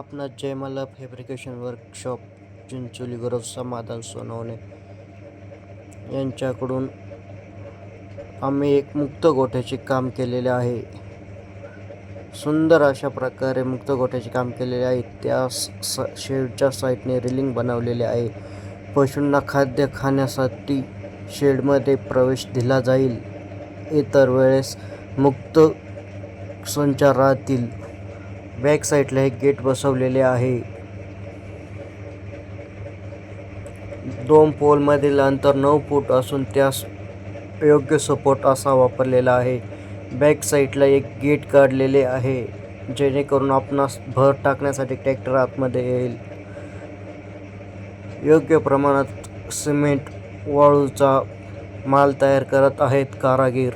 आपणास Jaymala fabrication workshop Chincholi Gurav समाधान सोनवणे यांच्याकडून आम्ही एक मुक्त गोठ्याचे काम केलेले आहे. सुंदर अशा प्रकारे मुक्त गोठ्याचे काम केलेले आहे. त्या शेडच्या साईडने रेलिंग बनवलेले आहे. पशूंना खाद्य खाण्यासाठी शेडमध्ये प्रवेश दिला जाईल. इतर वेळेस मुक्त संचार राहतील. बॅक साईडला एक गेट बसवलेले आहे. 2 पोलमधील अंतर 9 फूट असून त्यास योग्य सपोर्ट असा वापरलेला आहे. बॅक साईडला एक गेट काढलेले आहे जेणेकरून आपणास भर टाकण्यासाठी ट्रॅक्टर आतमध्ये येईल. योग्य प्रमाणात सिमेंट वाळूचा माल तयार करत आहेत कारागीर.